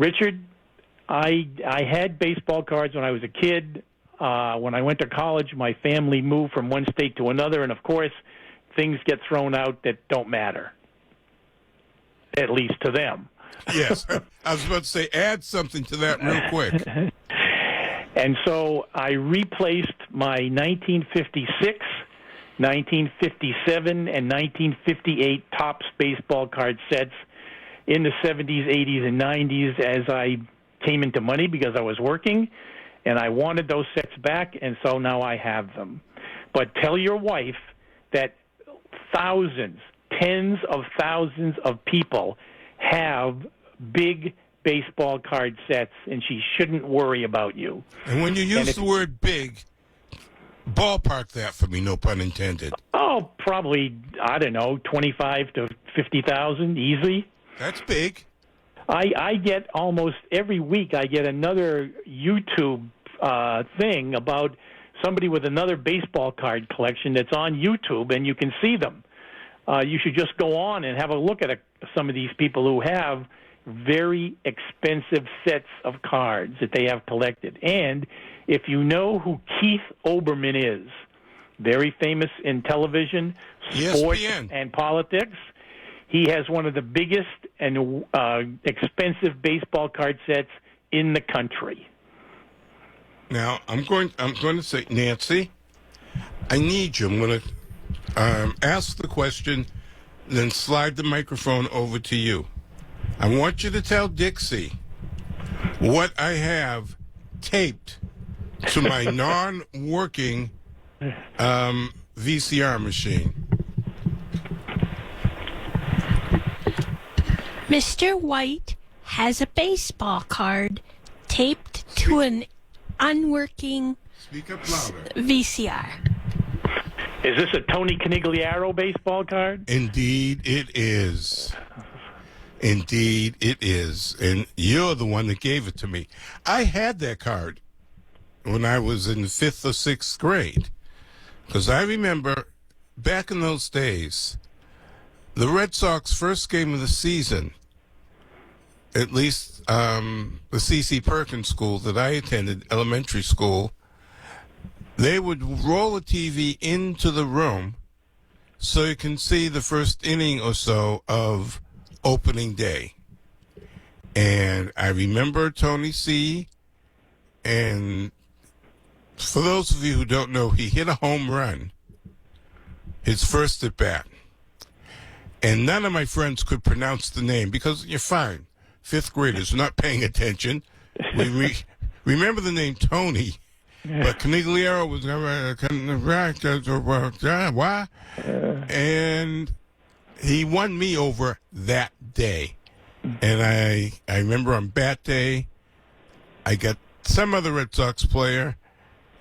Richard, I had baseball cards when I was a kid. When I went to college, my family moved from one state to another, and of course, things get thrown out that don't matter, at least to them. Yes, I was about to say, add something to that real quick. And so I replaced my 1956, 1957, and 1958 Topps baseball card sets in the 70s, 80s, and 90s as I came into money because I was working, and I wanted those sets back, and so now I have them. But tell your wife that thousands, tens of thousands of people have big baseball card sets, and she shouldn't worry about you. And when you use the word big, ballpark that for me, no pun intended. Oh, probably, I don't know, 25 to 50,000, easy. That's big. I get almost every week, I get another YouTube thing about somebody with another baseball card collection that's on YouTube, and you can see them. You should just go on and have a look at some of these people who have very expensive sets of cards that they have collected. And if you know who Keith Olbermann is, very famous in television, sports, ESPN, and politics, he has one of the biggest and expensive baseball card sets in the country. Now, I'm going to say, Nancy, I need you. I'm going to ask the question, then slide the microphone over to you. I want you to tell Dixie what I have taped to my non-working VCR machine. Mr. White has a baseball card taped to an unworking Speak up louder. VCR. Is this a Tony Canigliaro baseball card? Indeed it is. Indeed it is. And you're the one that gave it to me. I had that card when I was in 5th or 6th grade. Because I remember back in those days, the Red Sox first game of the season, at least the C.C. Perkins school that I attended, elementary school, they would roll a TV into the room so you can see the first inning or so of opening day. And I remember Tony C. And for those of you who don't know, he hit a home run, his first at bat. And none of my friends could pronounce the name because you're fine. 5th graders not paying attention. We remember the name Tony, but Canigliaro was and he won me over that day. And I remember on bat day, I got some other Red Sox player,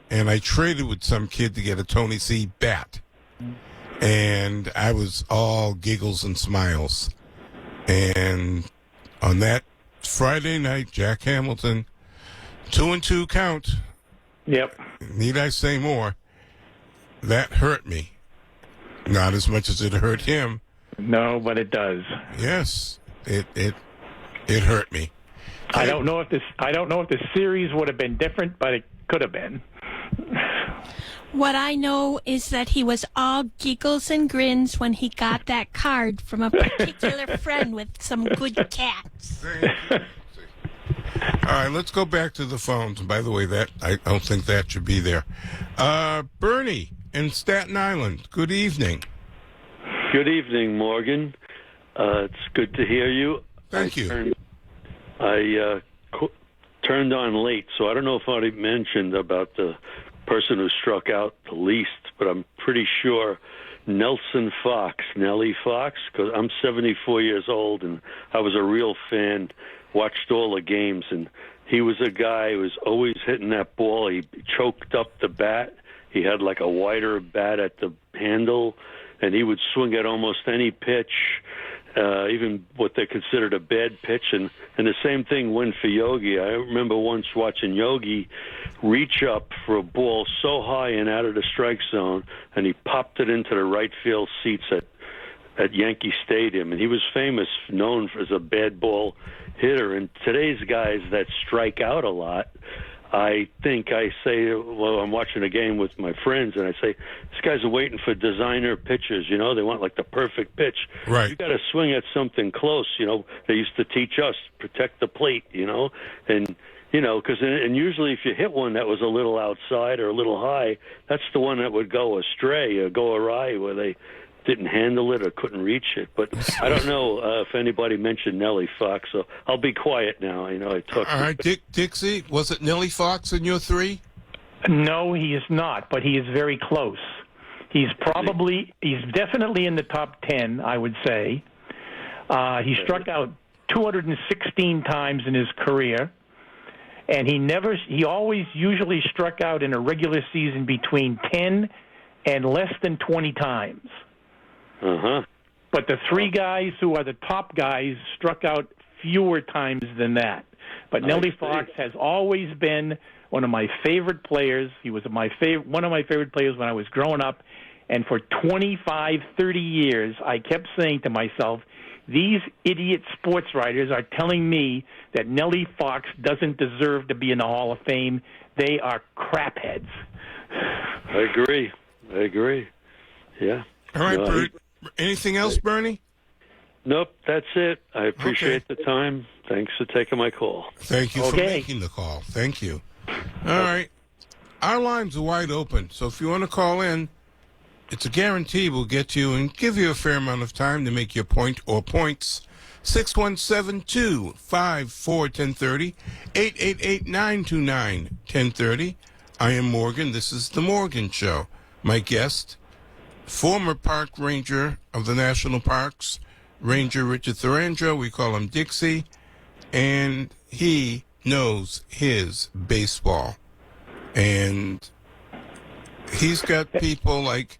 and I traded with some kid to get a Tony C. bat. And I was all giggles and smiles. And on that Friday night, Jack Hamilton, 2-2 count. Yep. Need I say more? That hurt me. Not as much as it hurt him. No, but it does. Yes, it hurt me. I don't know if the series would have been different, but it could have been. What I know is that he was all giggles and grins when he got that card from a particular friend with some good cats. All right, let's go back to the phones. And by the way, that I don't think that should be there. Bernie in Staten Island, good evening. Good evening, Morgan. It's good to hear you. Thank you. I turned on late, so I don't know if I mentioned about the person who struck out the least, but I'm pretty sure Nelson Fox, Nellie Fox, because I'm 74 years old, and I was a real fan, watched all the games, and he was a guy who was always hitting that ball. He choked up the bat. He had like a wider bat at the handle, and he would swing at almost any pitch, even what they considered a bad pitch. And the same thing went for Yogi. I remember once watching Yogi reach up for a ball so high and out of the strike zone, and he popped it into the right field seats at Yankee Stadium. And he was famous, known as a bad ball hitter. And today's guys that strike out a lot, I think I say, well, I'm watching a game with my friends, and I say, these guys are waiting for designer pitches. You know, they want like the perfect pitch. Right. You got to swing at something close. You know, they used to teach us protect the plate. You know, and you know, because and usually if you hit one that was a little outside or a little high, that's the one that would go astray or go awry where they didn't handle it or couldn't reach it. But I don't know if anybody mentioned Nellie Fox, so I'll be quiet now. You know, I talked. All right, Dixie, was it Nellie Fox in your three? No, he is not, but he is very close. He's definitely in the top 10, I would say. He struck out 216 times in his career, and he always usually struck out in a regular season between 10 and less than 20 times. Uh-huh. But the three guys who are the top guys struck out fewer times than that. But Nellie Fox has always been one of my favorite players. He was one of my favorite players when I was growing up. And for 25, 30 years, I kept saying to myself, these idiot sports writers are telling me that Nellie Fox doesn't deserve to be in the Hall of Fame. They are crapheads. I agree. Yeah. All right, Bert. Anything else, Bernie? Nope, that's it. I appreciate the time. Thanks for taking my call. Thank you for making the call. Thank you. All right. Our lines are wide open, so if you want to call in, it's a guarantee we'll get you and give you a fair amount of time to make your point or points. 617-254-1030, 888-929-1030. I am Morgan. This is The Morgan Show. My guest, former park ranger of the national parks, Ranger Richard Thorandro. We call him Dixie, and he knows his baseball. And he's got people like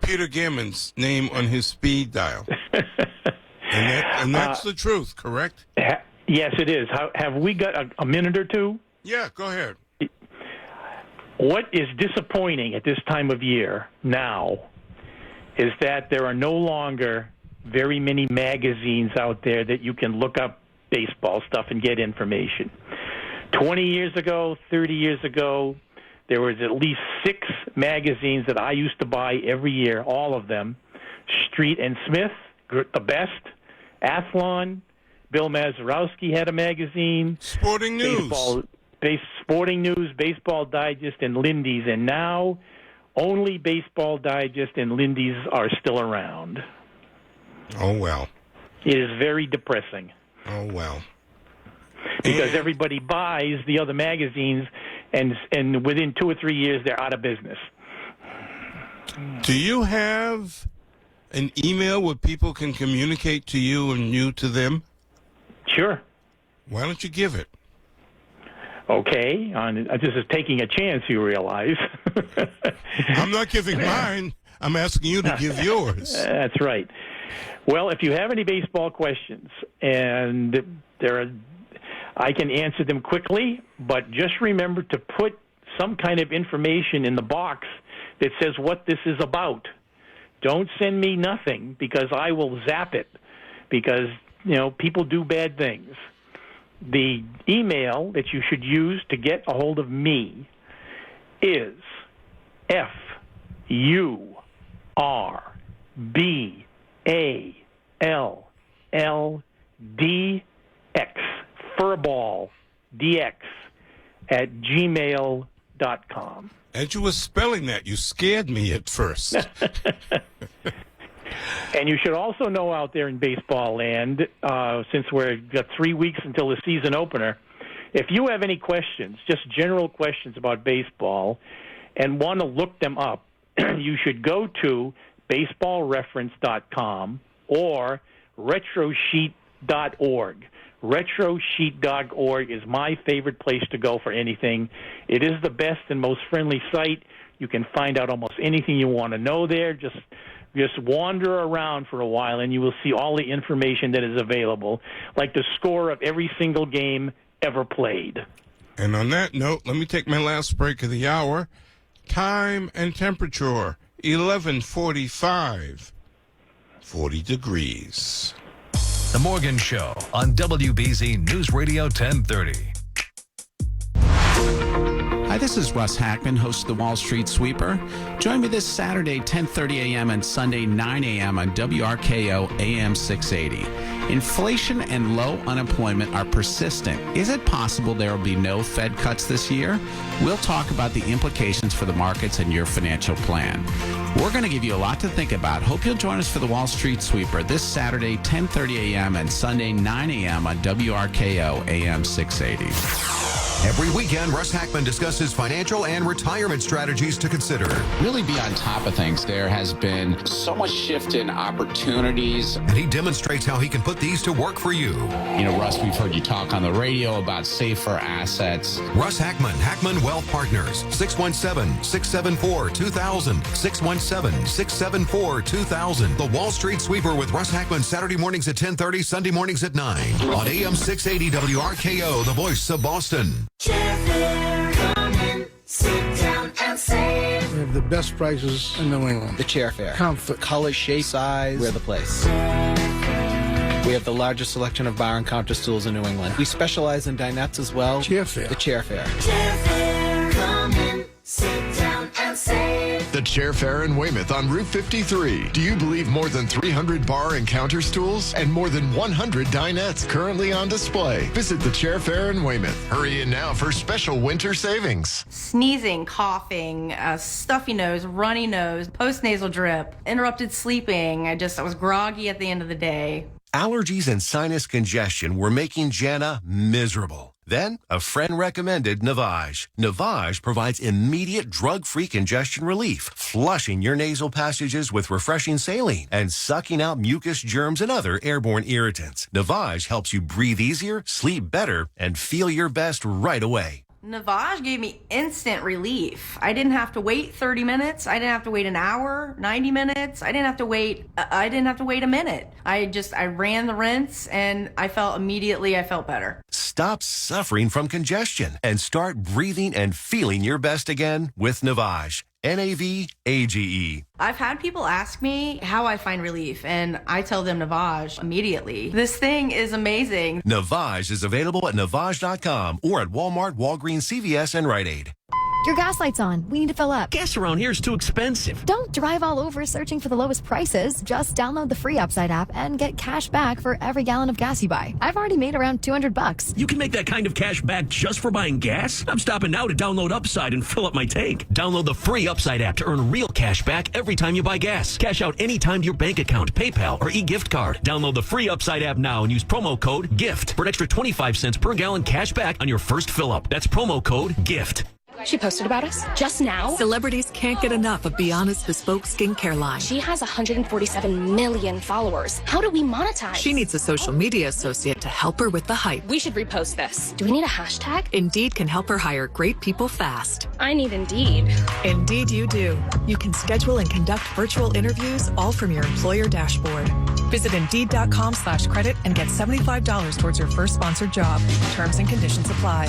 Peter Gammon's name on his speed dial. and that's the truth, correct? Yes, it is. Have we got a minute or two? Yeah, go ahead. What is disappointing at this time of year now is that there are no longer very many magazines out there that you can look up baseball stuff and get information. 20 years ago, 30 years ago, there was at least 6 magazines that I used to buy every year, all of them. Street and Smith, the best. Athlon, Bill Mazeroski had a magazine. Sporting News. Sporting News, Baseball Digest, and Lindy's. And now only Baseball Digest and Lindy's are still around. Oh, well. It is very depressing. Oh, well. Because everybody buys the other magazines, and within 2 or 3 years, they're out of business. Do you have an email where people can communicate to you and you to them? Sure. Why don't you give it? Okay. This is taking a chance, you realize. I'm not giving mine. I'm asking you to give yours. That's right. Well, if you have any baseball questions, and I can answer them quickly, but just remember to put some kind of information in the box that says what this is about. Don't send me nothing, because I will zap it, because, people do bad things. The email that you should use to get a hold of me is FURBALLDX, furball, DX, at gmail.com. As you were spelling that, you scared me at first. And you should also know out there in baseball land, since we've got 3 weeks until the season opener, if you have any questions, just general questions about baseball, and want to look them up, you should go to baseballreference.com or retrosheet.org. Retrosheet.org is my favorite place to go for anything. It is the best and most friendly site. You can find out almost anything you want to know there. Just wander around for a while, and you will see all the information that is available, like the score of every single game ever played. And on that note, let me take my last break of the hour. Time and temperature, 11:45, 40 degrees. The Morgan Show on WBZ News Radio 1030. Hi, this is Russ Hackman, host of the Wall Street Sweeper. Join me this Saturday, 10:30 a.m. and Sunday, 9 a.m. on WRKO AM 680. Inflation and low unemployment are persistent. Is it possible there will be no Fed cuts this year? We'll talk about the implications for the markets and your financial plan. We're going to give you a lot to think about. Hope you'll join us for the Wall Street Sweeper this Saturday, 10:30 a.m. and Sunday, 9 a.m. on WRKO AM 680. Every weekend, Russ Hackman discusses financial and retirement strategies to consider. Really be on top of things. There has been so much shift in opportunities. And he demonstrates how he can put these to work for you. You know, Russ, we've heard you talk on the radio about safer assets. Russ Hackman, Hackman Wealth Partners, 617-674-2000, 617-674-2000. The Wall Street Sweeper with Russ Hackman, Saturday mornings at 10:30, Sunday mornings at 9. On AM 680 WRKO, the voice of Boston. Chairfair, come in, sit down and save. We have the best prices in New England. The Chairfair. Comfort. Color, shape, size. We're the place. We have the largest selection of bar and counter stools in New England. We specialize in dinettes as well. Chairfair. The Chairfair. Chairfair, come in, sit down and save. The Chairfair in Weymouth on Route 53. Do you believe more than 300 bar and counter stools and more than 100 dinettes currently on display? Visit the Chairfair in Weymouth. Hurry in now for special winter savings. Sneezing, coughing, stuffy nose, runny nose, postnasal drip, interrupted sleeping. I was groggy at the end of the day. Allergies and sinus congestion were making Jana miserable. Then, a friend recommended Navage. Navage provides immediate drug-free congestion relief, flushing your nasal passages with refreshing saline and sucking out mucus, germs, and other airborne irritants. Navage helps you breathe easier, sleep better, and feel your best right away. Navage gave me instant relief. I didn't have to wait 30 minutes. I didn't have to wait an hour, 90 minutes. I didn't have to wait a minute. I ran the rinse and I felt better. Stop suffering from congestion and start breathing and feeling your best again with Navage. Navage. I've had people ask me how I find relief, and I tell them Navage immediately. This thing is amazing. Navage is available at Navage.com or at Walmart, Walgreens, CVS, and Rite Aid. Your gas light's on. We need to fill up. Gas around here is too expensive. Don't drive all over searching for the lowest prices. Just download the free Upside app and get cash back for every gallon of gas you buy. I've already made around $200. You can make that kind of cash back just for buying gas? I'm stopping now to download Upside and fill up my tank. Download the free Upside app to earn real cash back every time you buy gas. Cash out anytime to your bank account, PayPal, or e-gift card. Download the free Upside app now and use promo code GIFT for an extra 25 cents per gallon cash back on your first fill up. That's promo code GIFT. She posted about us just now. Celebrities can't get enough of Beyonce's bespoke skincare line. She has 147 million followers. How do we monetize? She needs a social media associate to help her with the hype. We should repost this. Do we need a hashtag? Indeed can help her hire great people fast. I need Indeed. Indeed you do. You can schedule and conduct virtual interviews all from your employer dashboard. Visit Indeed.com/credit and get $75 towards your first sponsored job. Terms and conditions apply.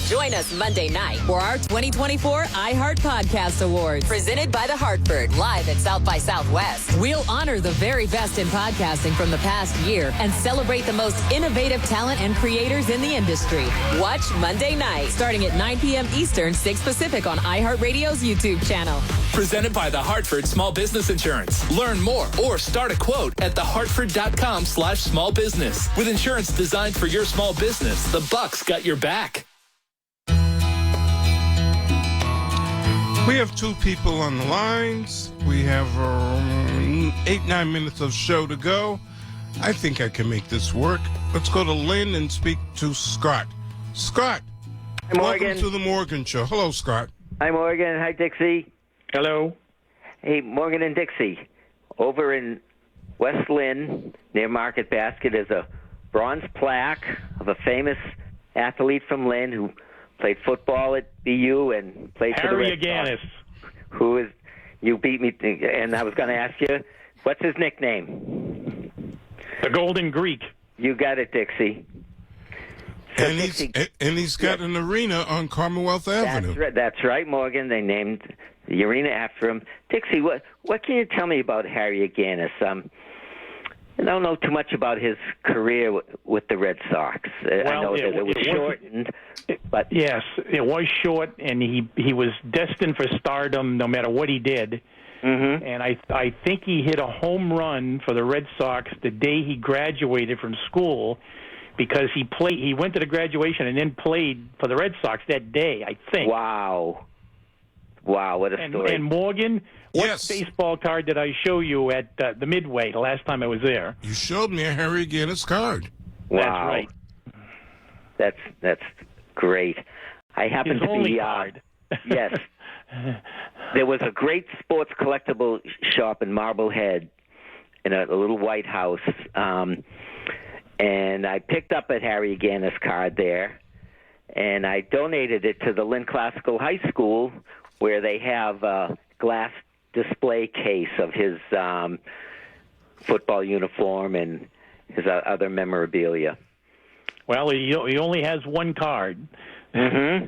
Join us Monday night for our 2024 iHeart Podcast Awards, presented by The Hartford, live at South by Southwest. We'll honor the very best in podcasting from the past year and celebrate the most innovative talent and creators in the industry. Watch Monday night, starting at 9 p.m. Eastern, 6 Pacific on iHeartRadio's YouTube channel. Presented by The Hartford Small Business Insurance. Learn more or start a quote at thehartford.com/small business. With insurance designed for your small business, the Bucks got your back. We have two people on the lines. We have 8-9 minutes of show to go. I think I can make this work. Let's go to Lynn and speak to Scott. Scott, welcome to the Morgan Show. Hello, Scott. Hi, Morgan. Hi, Dixie. Hello. Hey, Morgan and Dixie. Over in West Lynn, near Market Basket, is a bronze plaque of a famous athlete from Lynn who played football at BU and played for the Red Sox. Harry Aganis. Who is, you beat me, and I was going to ask you, what's his nickname? The Golden Greek. You got it, Dixie. So and he's got an arena on Commonwealth Avenue. That's right, Morgan. They named the arena after him. Dixie, what can you tell me about Harry Aganis? I don't know too much about his career with the Red Sox. I know that it was shortened, but yes, it was short, and he was destined for stardom no matter what he did. Mm-hmm. And I think he hit a home run for the Red Sox the day he graduated from school, because he went to the graduation and then played for the Red Sox that day, I think. Wow, what a story. And Morgan, what baseball card did I show you at the Midway the last time I was there? You showed me a Harry Guinness card. Wow. That's right. That's great. I happen His to only be card. Yes. There was a great sports collectible shop in Marblehead in a little white house, and I picked up a Harry Guinness card there, and I donated it to the Lynn Classical High School, where they have a glass display case of his football uniform and his other memorabilia. Well, he only has one card. Mm-hmm.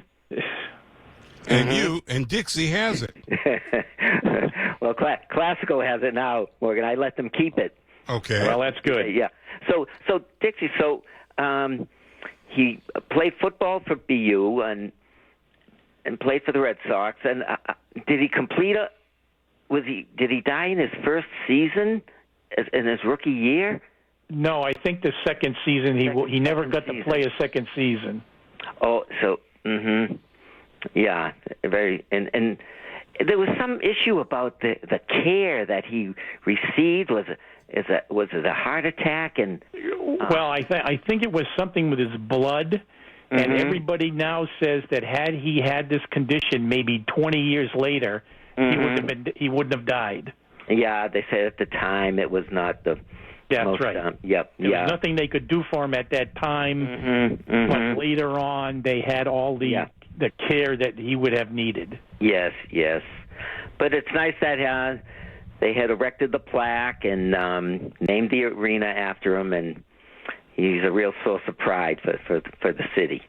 And Dixie has it. Well, Classical has it now, Morgan. I let them keep it. Okay. Well, that's good. Yeah. So Dixie, he played football for BU and played for the Red Sox. And did he complete did he die in his first season in his rookie year? No, I think the second season he never got to play a second season. Oh, so yeah, very and there was some issue about the care that he received. Was it a heart attack? And well, I think it was something with his blood, and Mm-hmm. everybody now says that had he had this condition maybe 20 years later, he wouldn't have died. Yeah, they said at the time it was not the. That's most, right. There was nothing they could do for him at that time, but later on they had all the care that he would have needed. Yes. But it's nice that they had erected the plaque and named the arena after him, and he's a real source of pride for the city.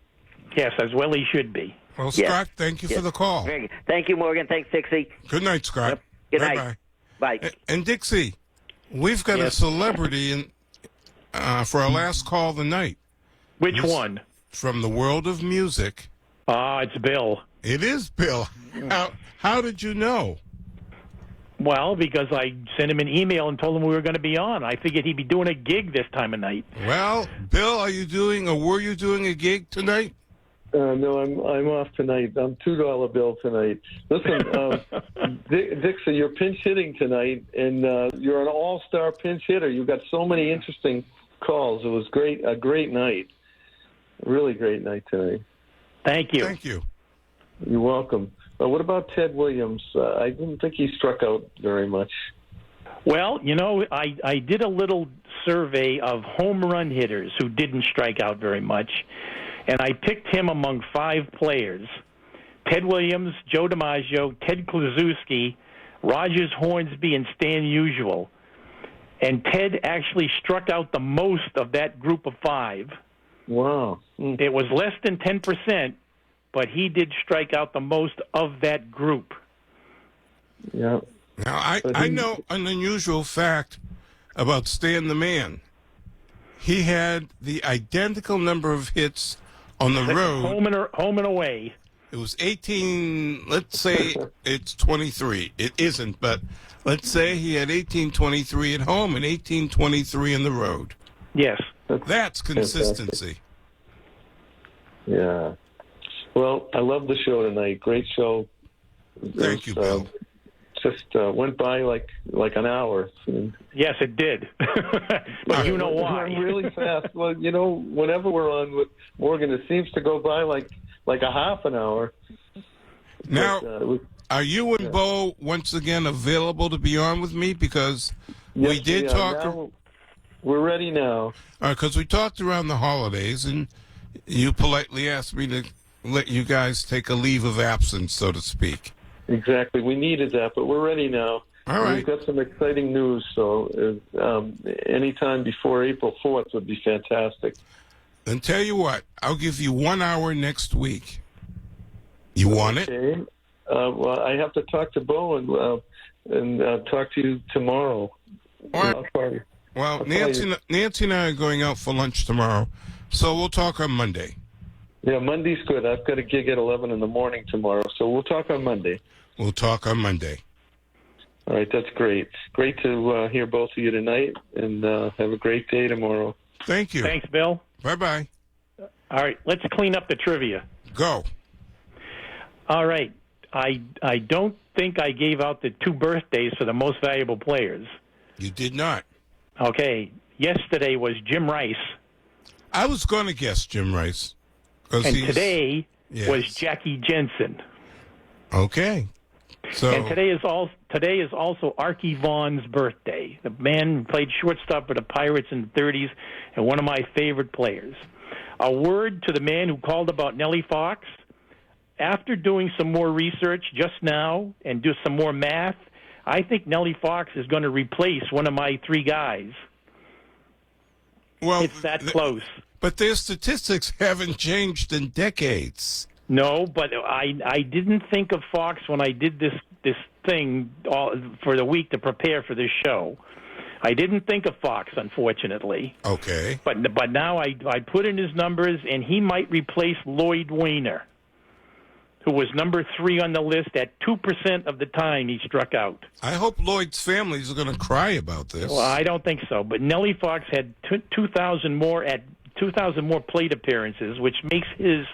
Yes, as well he should be. Well, Scott, thank you for the call. Very good. Thank you, Morgan. Thanks, Dixie. Good night, Scott. Yep. Good Bye-bye. night. Bye. And Dixie, we've got a celebrity for our last call of the night. Which one? From the world of music. It's Bill. It is Bill. How did you know? Well, because I sent him an email and told him we were going to be on. I figured he'd be doing a gig this time of night. Well, Bill, were you doing a gig tonight? No, I'm off tonight. I'm $2 bill tonight. Listen, Dixie, you're pinch hitting tonight, and you're an all-star pinch hitter. You've got so many interesting calls. It was a great night. Really great night tonight. Thank you. Thank you. You're welcome. What about Ted Williams? I didn't think he struck out very much. Well, I did a little survey of home run hitters who didn't strike out very much, and I picked him among 5 players: Ted Williams, Joe DiMaggio, Ted Kluszewski, Rogers Hornsby, and Stan Musial. And Ted actually struck out the most of that group of 5. Wow. It was less than 10%, but he did strike out the most of that group. Yeah. Now, I know an unusual fact about Stan the Man. He had the identical number of hits on the road. Home and away. It was 18, let's say it's 23. It isn't, but let's say he had 1823 at home and 1823 on the road. Yes. That's consistency. Fantastic. Yeah. Well, I love the show tonight. Great show. Thank you, Bill. Just went by like an hour. Yes, it did. But you know why. It went really fast. Well, whenever we're on with Morgan, it seems to go by like a half an hour. Now, are you and Bo once again available to be on with me? Because we did talk. Now we're ready now. Because we talked around the holidays, and you politely asked me to let you guys take a leave of absence, so to speak. Exactly. We needed that, but we're ready now. All right. We've got some exciting news, so anytime before April 4th would be fantastic. Then tell you what, I'll give you 1 hour next week. You want it? Okay. Well, I have to talk to Bo and talk to you tomorrow. All right. Well, Nancy and I are going out for lunch tomorrow, so we'll talk on Monday. Yeah, Monday's good. I've got a gig at 11 in the morning tomorrow, so we'll talk on Monday. We'll talk on Monday. All right, that's great. Great to hear both of you tonight, and have a great day tomorrow. Thank you. Thanks, Bill. Bye-bye. All right, let's clean up the trivia. Go. All right. I don't think I gave out the 2 birthdays for the most valuable players. You did not. Okay. Yesterday was Jim Rice. I was going to guess Jim Rice. And today was Jackie Jensen. Okay. So And today is also Archie Vaughan's birthday. The man who played shortstop for the Pirates in the 30s and one of my favorite players. A word to the man who called about Nellie Fox. After doing some more research just now and do some more math, I think Nellie Fox is going to replace one of my 3 guys. Well, it's that close. But their statistics haven't changed in decades. No, but I didn't think of Fox when I did this thing for the week to prepare for this show. I didn't think of Fox, unfortunately. Okay. But now I put in his numbers, and he might replace Lloyd Weiner, who was number 3 on the list at 2% of the time he struck out. I hope Lloyd's family is going to cry about this. Well, I don't think so. But Nellie Fox had 2,000 more plate appearances, which makes his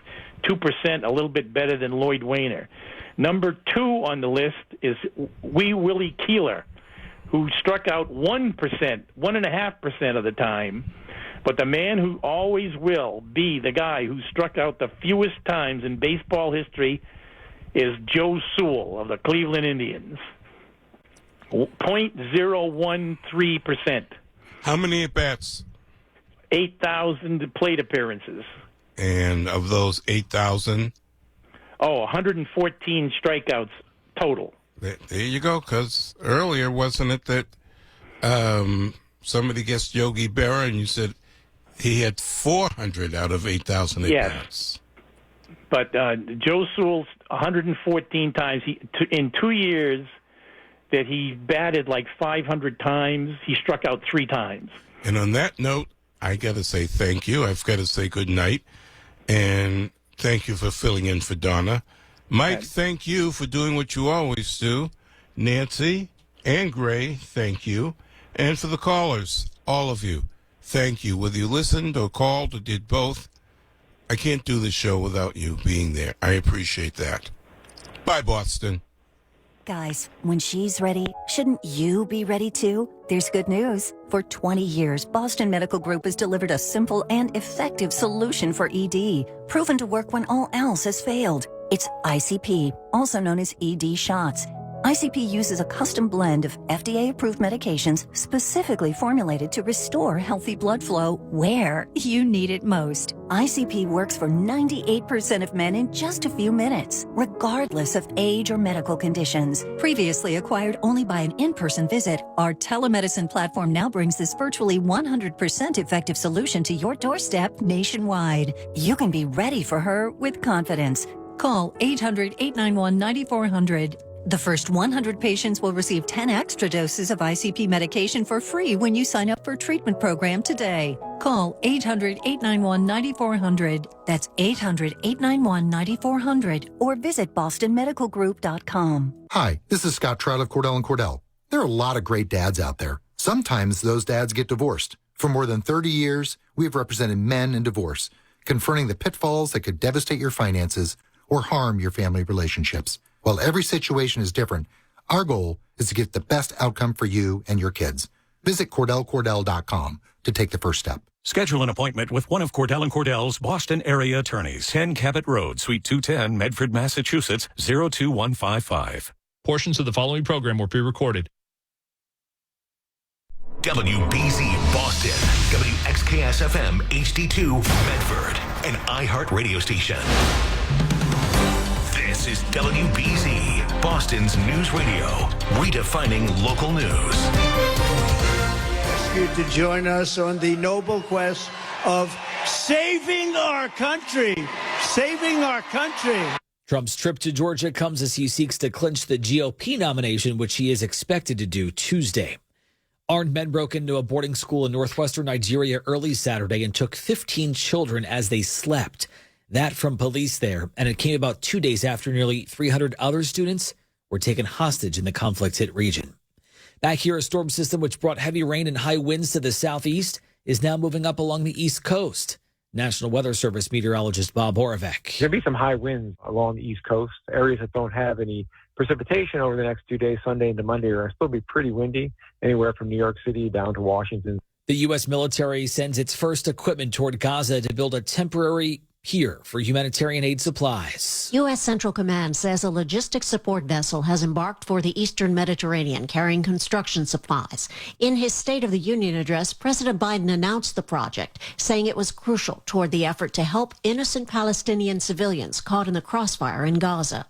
2% a little bit better than Lloyd Weiner. Number 2 on the list is Wee Willie Keeler, who struck out 1.5% of the time. But the man who always will be the guy who struck out the fewest times in baseball history is Joe Sewell of the Cleveland Indians. 0.013%. How many at-bats? 8,000 plate appearances. And of those 8,000? 114 strikeouts total. There you go, because earlier, wasn't it that somebody guessed Yogi Berra and you said he had 400 out of 8,000 at-bats? Yes. But Joe Sewell's 114 times. In 2 years that he batted like 500 times, he struck out 3 times. And on that note, I got to say thank you. I've got to say good night. And thank you for filling in for Donna. Mike, thank you for doing what you always do. Nancy and Gray, thank you. And for the callers, all of you, thank you. Whether you listened or called or did both, I can't do the show without you being there. I appreciate that. Bye, Boston. Guys, when she's ready, shouldn't you be ready too? There's good news. For 20 years, Boston Medical Group has delivered a simple and effective solution for ED, proven to work when all else has failed. It's ICP, also known as ED shots. ICP uses a custom blend of FDA-approved medications specifically formulated to restore healthy blood flow where you need it most. ICP works for 98% of men in just a few minutes, regardless of age or medical conditions. Previously acquired only by an in-person visit, our telemedicine platform now brings this virtually 100% effective solution to your doorstep nationwide. You can be ready for her with confidence. Call 800-891-9400. The first 100 patients will receive 10 extra doses of ICP medication for free when you sign up for a treatment program today. Call 800-891-9400. That's 800-891-9400 or visit bostonmedicalgroup.com. Hi, this is Scott Trout of Cordell & Cordell. There are a lot of great dads out there. Sometimes those dads get divorced. For more than 30 years, we have represented men in divorce, confronting the pitfalls that could devastate your finances or harm your family relationships. While every situation is different, our goal is to get the best outcome for you and your kids. Visit CordellCordell.com to take the first step. Schedule an appointment with one of Cordell & Cordell's Boston area attorneys. 10 Cabot Road, Suite 210, Medford, Massachusetts, 02155. Portions of the following program were pre-recorded. WBZ Boston, WXKS-FM HD2 Medford, an iHeart radio station. This is WBZ, Boston's news radio, redefining local news. Ask you to join us on the noble quest of saving our country. Saving our country. Trump's trip to Georgia comes as he seeks to clinch the GOP nomination, which he is expected to do Tuesday. Armed men broke into a boarding school in northwestern Nigeria early Saturday and took 15 children as they slept. That from police there, and it came about 2 days after nearly 300 other students were taken hostage in the conflict-hit region. Back here, a storm system which brought heavy rain and high winds to the southeast is now moving up along the east coast. National Weather Service meteorologist Bob Horovec. There's going to be some high winds along the east coast. Areas that don't have any precipitation over the next 2 days, Sunday into Monday, are still be pretty windy, anywhere from New York City down to Washington. The U.S. military sends its first equipment toward Gaza to build a temporary pier for humanitarian aid supplies. U.S. Central Command says a logistics support vessel has embarked for the eastern Mediterranean carrying construction supplies. In his State of the Union address, President Biden announced the project, saying it was crucial toward the effort to help innocent Palestinian civilians caught in the crossfire in Gaza.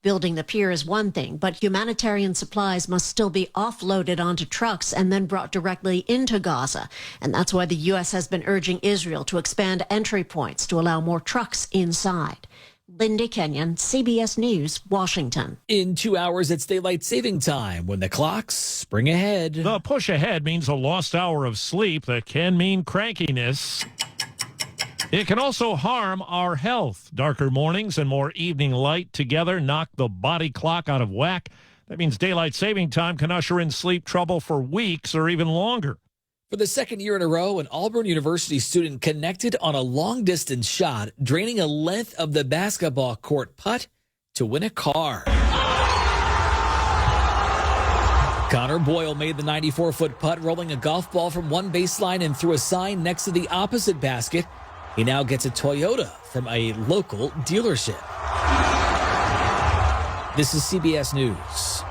Building the pier is one thing, but humanitarian supplies must still be offloaded onto trucks and then brought directly into Gaza. And that's why the U.S. has been urging Israel to expand entry points to allow more trucks inside. Lindy Kenyon, CBS News, Washington. In 2 hours, it's daylight saving time when the clocks spring ahead. The push ahead means a lost hour of sleep that can mean crankiness. It can also harm our health. Darker mornings and more evening light together knock the body clock out of whack. That means daylight saving time can usher in sleep trouble for weeks or even longer. For the second year in a row, an Auburn University student connected on a long-distance shot, draining a length of the basketball court putt to win a car. Connor Boyle made the 94-foot putt, rolling a golf ball from one baseline and through a sign next to the opposite basket. He now gets a Toyota from a local dealership. This is CBS News.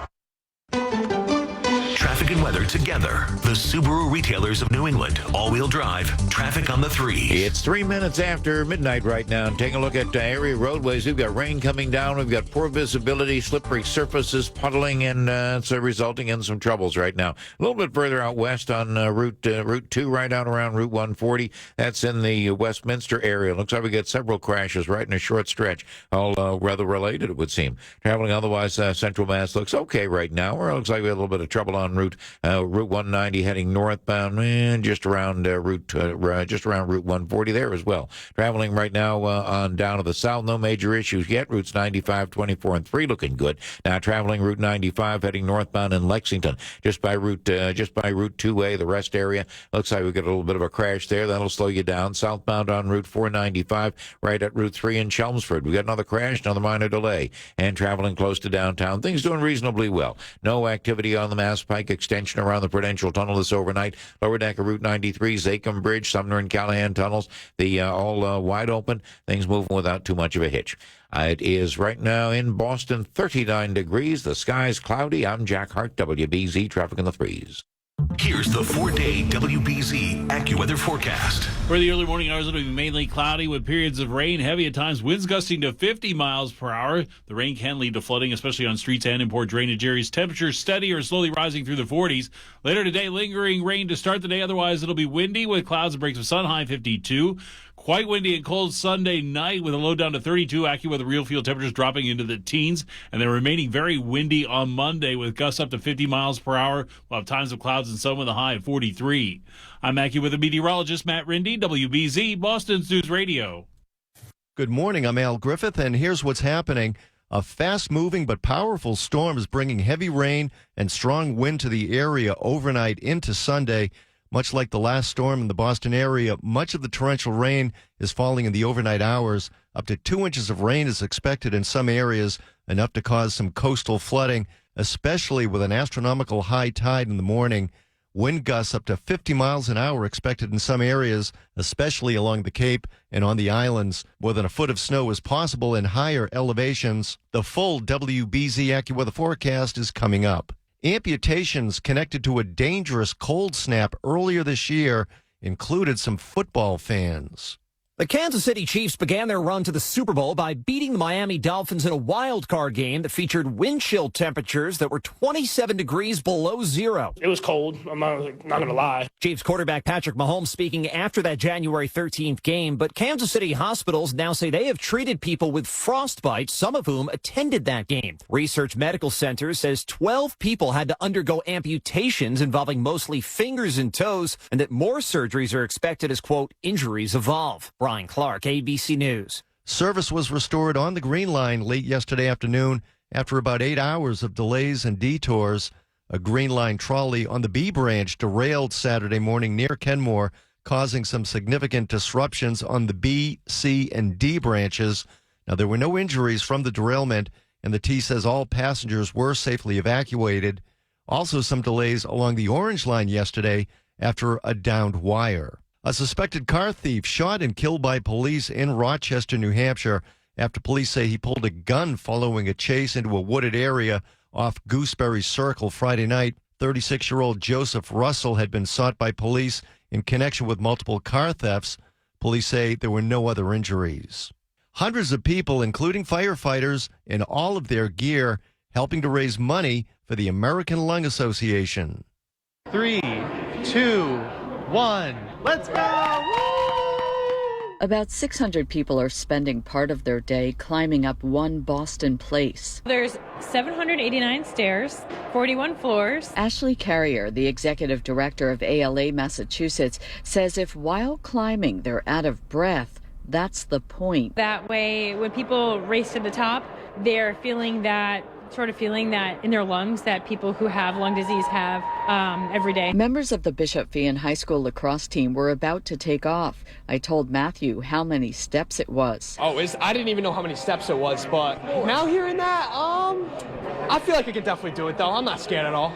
Traffic and weather together. The Subaru retailers of New England. All-wheel drive. Traffic on the 3. It's 3 minutes after midnight right now. Taking a look at area roadways. We've got rain coming down. We've got poor visibility, slippery surfaces, puddling, and it's resulting in some troubles right now. A little bit further out west on Route 2, right out around Route 140. That's in the Westminster area. Looks like we get several crashes right in a short stretch. All rather related, it would seem. Traveling otherwise, Central Mass looks okay right now. Or it looks like we had a little bit of trouble on Route 190 heading northbound, and just around Route 140 there as well. Traveling right now on down to the south, no major issues yet. Routes 95, 24, and 3 looking good. Now traveling Route 95 heading northbound in Lexington, just by Route 2A, the rest area. Looks like we got a little bit of a crash there. That'll slow you down. Southbound on Route 495, right at Route 3 in Chelmsford. We got another crash, another minor delay, and traveling close to downtown. Things doing reasonably well. No activity on the Mass Pike extension around the Prudential Tunnel this overnight. Lower deck of Route 93, Zachem Bridge, Sumner and Callahan tunnels, all wide open. Things moving without too much of a hitch. It is right now in Boston, 39 degrees. The sky's cloudy. I'm Jack Hart, WBZ Traffic in the 3s. Here's the 4-day WBZ AccuWeather forecast. For the early morning hours, it'll be mainly cloudy with periods of rain, heavy at times, winds gusting to 50 miles per hour. The rain can lead to flooding, especially on streets and in poor drainage areas. Temperatures steady or slowly rising through the 40s. Later today, lingering rain to start the day. Otherwise, it'll be windy with clouds and breaks of sun, high 52. Quite windy and cold Sunday night with a low down to 32. AccuWeather real field temperatures dropping into the teens. And they're remaining very windy on Monday with gusts up to 50 miles per hour. We'll have times of clouds and sun with a high of 43. I'm AccuWeather meteorologist Matt Rindy, WBZ, Boston's News Radio. Good morning. I'm Al Griffith, and here's what's happening. A fast-moving but powerful storm is bringing heavy rain and strong wind to the area overnight into Sunday. Much like the last storm in the Boston area, much of the torrential rain is falling in the overnight hours. Up to 2 inches of rain is expected in some areas, enough to cause some coastal flooding, especially with an astronomical high tide in the morning. Wind gusts up to 50 miles an hour expected in some areas, especially along the Cape and on the islands. More than a foot of snow is possible in higher elevations. The full WBZ AccuWeather forecast is coming up. Amputations connected to a dangerous cold snap earlier this year included some football fans. The Kansas City Chiefs began their run to the Super Bowl by beating the Miami Dolphins in a wild card game that featured wind chill temperatures that were 27 degrees below zero. It was cold. I'm not going to lie. Chiefs quarterback Patrick Mahomes speaking after that January 13th game, but Kansas City hospitals now say they have treated people with frostbite, some of whom attended that game. Research Medical Center says 12 people had to undergo amputations involving mostly fingers and toes, and that more surgeries are expected as, quote, injuries evolve. Brian Clark, ABC News. Service was restored on the Green Line late yesterday afternoon after about 8 hours of delays and detours. A Green Line trolley on the B branch derailed Saturday morning near Kenmore, causing some significant disruptions on the B, C, and D branches. Now, there were no injuries from the derailment, and the T says all passengers were safely evacuated. Also, some delays along the Orange Line yesterday after a downed wire. A suspected car thief shot and killed by police in Rochester, New Hampshire, after police say he pulled a gun following a chase into a wooded area off Gooseberry Circle Friday night. 36-year-old Joseph Russell had been sought by police in connection with multiple car thefts. Police say there were no other injuries. Hundreds of people, including firefighters, in all of their gear, helping to raise money for the American Lung Association. 3, 2, 1, let's go! Woo! About 600 people are spending part of their day climbing up one Boston place. There's 789 stairs, 41 floors. Ashley Carrier, the executive director of ALA Massachusetts, says if while climbing they're out of breath, that's the point. That way, when people race to the top, they're feeling that in their lungs that people who have lung disease have every day. Members of the Bishop Fee High School lacrosse team were about to take off. I told Matthew how many steps it was. I didn't even know how many steps it was, but now hearing that, I feel like I could definitely do it, though. I'm not scared at all.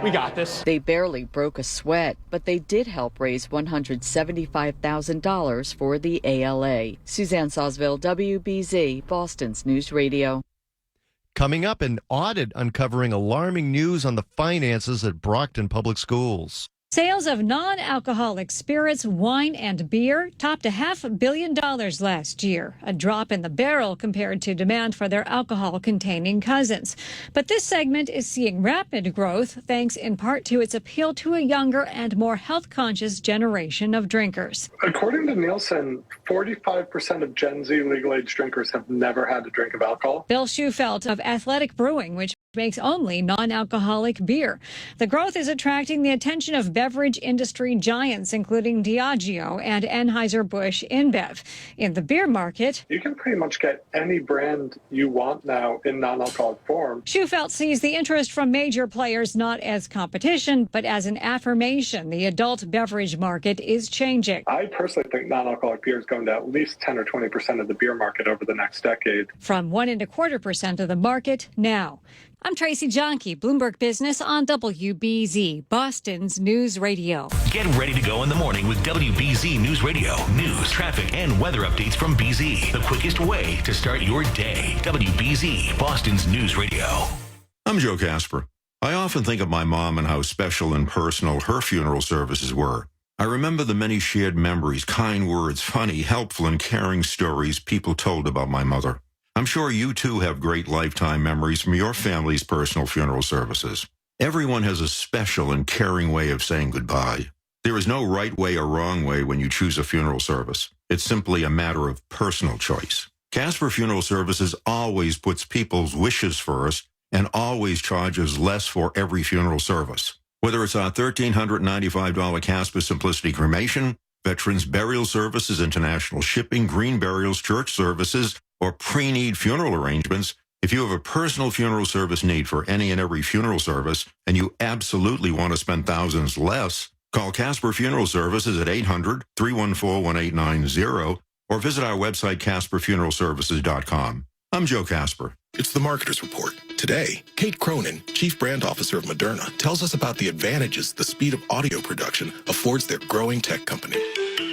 We got this. They barely broke a sweat, but they did help raise $175,000 for the ALA. Suzanne Sawsville, WBZ, Boston's News Radio. Coming up, an audit uncovering alarming news on the finances at Brockton Public Schools. Sales of non-alcoholic spirits, wine, and beer topped $500 million last year, a drop in the barrel compared to demand for their alcohol-containing cousins. But this segment is seeing rapid growth, thanks in part to its appeal to a younger and more health-conscious generation of drinkers. According to Nielsen, 45% of Gen Z legal-age drinkers have never had a drink of alcohol. Bill Schufelt of Athletic Brewing, which makes only non-alcoholic beer. The growth is attracting the attention of beverage industry giants, including Diageo and Anheuser-Busch InBev. In the beer market, you can pretty much get any brand you want now in non-alcoholic form. Schufelt sees the interest from major players not as competition, but as an affirmation the adult beverage market is changing. I personally think non-alcoholic beer is going to at least 10 or 20% of the beer market over the next decade. From 1.25% of the market now. I'm Tracy Jonke, Bloomberg Business on WBZ, Boston's News Radio. Get ready to go in the morning with WBZ News Radio. News, traffic, and weather updates from BZ. The quickest way to start your day. WBZ, Boston's News Radio. I'm Joe Casper. I often think of my mom and how special and personal her funeral services were. I remember the many shared memories, kind words, funny, helpful, and caring stories people told about my mother. I'm sure you too have great lifetime memories from your family's personal funeral services. Everyone has a special and caring way of saying goodbye. There is no right way or wrong way when you choose a funeral service. It's simply a matter of personal choice. Casper Funeral Services always puts people's wishes first and always charges less for every funeral service. Whether it's our $1,395 Casper Simplicity Cremation, Veterans Burial Services, International Shipping, Green Burials, Church Services, or pre-need funeral arrangements, if you have a personal funeral service need for any and every funeral service and you absolutely want to spend thousands less, call Casper Funeral Services at 800-314-1890 or visit our website, CasperFuneralServices.com. I'm Joe Casper. It's the Marketer's Report. Today, Kate Cronin, Chief Brand Officer of Moderna, tells us about the advantages the speed of audio production affords their growing tech company.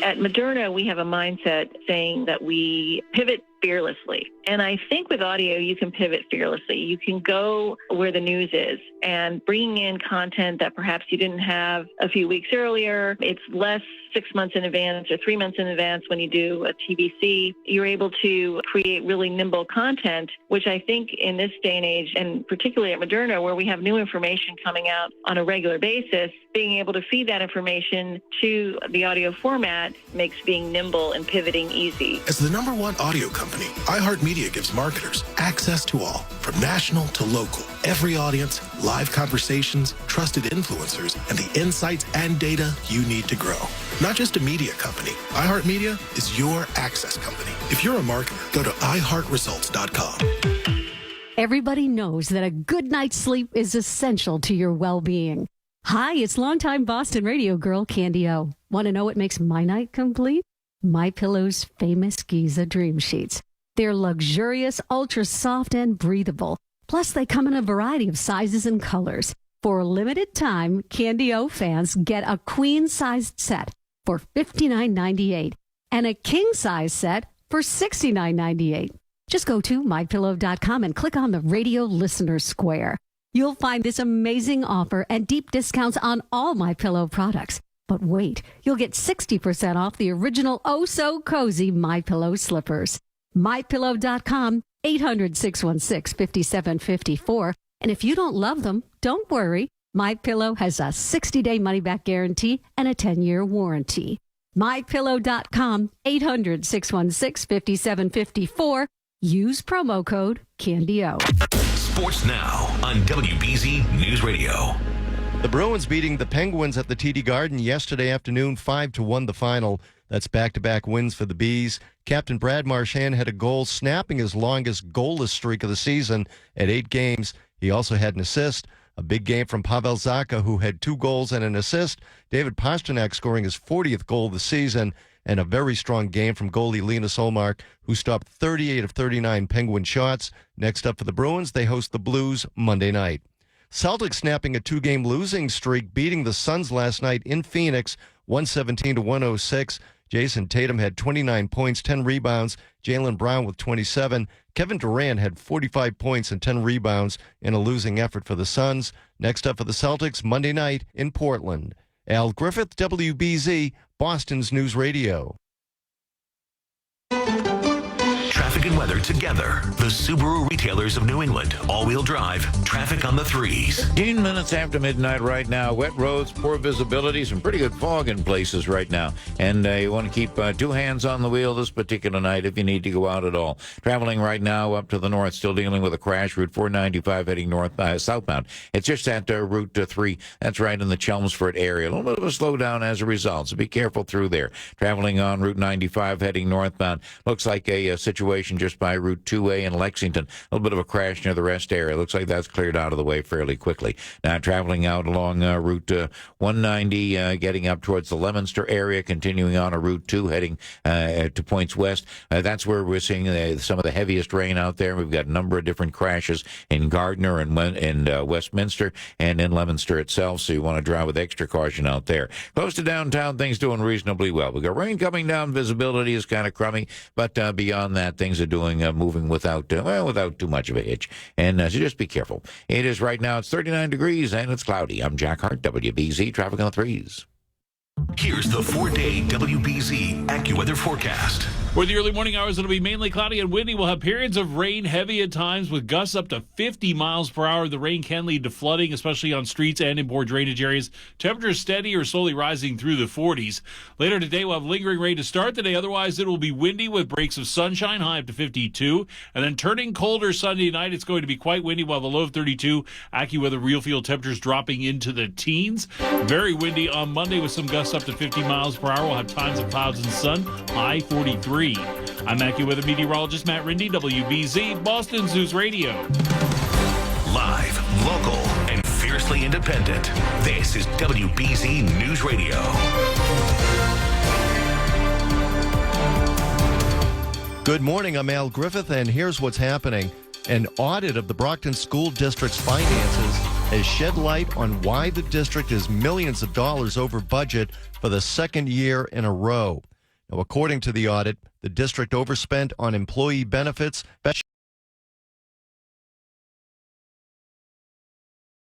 At Moderna, we have a mindset saying that we pivot fearlessly. And I think with audio, you can pivot fearlessly. You can go where the news is and bringing in content that perhaps you didn't have a few weeks earlier. It's less 6 months in advance or 3 months in advance when you do a TVC. You're able to create really nimble content, which I think in this day and age, and particularly at Moderna, where we have new information coming out on a regular basis, being able to feed that information to the audio format makes being nimble and pivoting easy. As the #1 audio company, iHeartMedia gives marketers access to all, from national to local. Every audience, live conversations, trusted influencers, and the insights and data you need to grow. Not just a media company, iHeartMedia is your access company. If you're a marketer, go to iHeartResults.com. Everybody knows that a good night's sleep is essential to your well-being. Hi, it's longtime Boston radio girl Candy O. Want to know what makes my night complete? MyPillow's famous Giza Dream Sheets. They're luxurious, ultra soft, and breathable. Plus, they come in a variety of sizes and colors. For a limited time, Candy O fans get a queen-sized set for $59.98 and a king-size set for $69.98. Just go to MyPillow.com and click on the radio listener square. You'll find this amazing offer and deep discounts on all MyPillow products. But wait, you'll get 60% off the original oh-so-cozy MyPillow slippers. MyPillow.com, 800-616-5754. And if you don't love them, don't worry. MyPillow has a 60-day money-back guarantee and a 10-year warranty. MyPillow.com, 800-616-5754. Use promo code CANDYO. Sports now on WBZ News Radio. The Bruins beating the Penguins at the TD Garden yesterday afternoon, 5-1 the final. That's back-to-back wins for the Bees. Captain Brad Marchand had a goal, snapping his longest goalless streak of the season at 8 games. He also had an assist. A big game from Pavel Zacha, who had 2 goals and an assist. David Pastrnak scoring his 40th goal of the season. And a very strong game from goalie Linus Ullmark, who stopped 38 of 39 Penguin shots. Next up for the Bruins, they host the Blues Monday night. Celtics snapping a 2-game losing streak, beating the Suns last night in Phoenix, 117-106. Jason Tatum had 29 points, 10 rebounds. Jaylen Brown with 27. Kevin Durant had 45 points and 10 rebounds in a losing effort for the Suns. Next up for the Celtics, Monday night in Portland. Al Griffith, WBZ, Boston's News Radio. Traffic and weather together. The Subaru retailers of New England. All-wheel drive. Traffic on the 3s. 15 minutes after midnight right now. Wet roads, poor visibility, some pretty good fog in places right now. And you want to keep 2 hands on the wheel this particular night if you need to go out at all. Traveling right now up to the north, still dealing with a crash. Route 495 heading north, southbound. It's just at Route 3. That's right in the Chelmsford area. A little bit of a slowdown as a result, so be careful through there. Traveling on Route 95 heading northbound. Looks like a situation just by Route 2A in Lexington. A little bit of a crash near the rest area. Looks like that's cleared out of the way fairly quickly. Now traveling out along Route 190, getting up towards the Leominster area, continuing on a Route 2 heading to points west. That's where we're seeing some of the heaviest rain out there. We've got a number of different crashes in Gardner and Westminster and in Leominster itself, so you want to drive with extra caution out there. Close to downtown, things doing reasonably well. We've got rain coming down. Visibility is kind of crummy, but beyond that, things are moving without too much of a hitch. And so just be careful. It is right now, it's 39 degrees and it's cloudy. I'm Jack Hart, WBZ, traffic on the 3s. Here's the 4-day WBZ AccuWeather forecast. For the early morning hours, it'll be mainly cloudy and windy. We'll have periods of rain, heavy at times, with gusts up to 50 miles per hour. The rain can lead to flooding, especially on streets and in poor drainage areas. Temperatures steady or slowly rising through the 40s. Later today, we'll have lingering rain to start the day. Otherwise, it will be windy with breaks of sunshine, high up to 52. And then turning colder Sunday night, it's going to be quite windy. We'll have a low of 32. AccuWeather real field temperatures dropping into the teens. Very windy on Monday with some gusts up to 50 miles per hour. We'll have times of clouds and sun, high 43. I'm AccuWeather meteorologist Matt Rindy, WBZ, Boston's News Radio. Live, local, and fiercely independent. This is WBZ News Radio. Good morning, I'm Al Griffith, and here's what's happening. An audit of the Brockton School District's finances has shed light on why the district is millions of dollars over budget for the second year in a row. Now, according to the audit, the district overspent on employee benefits,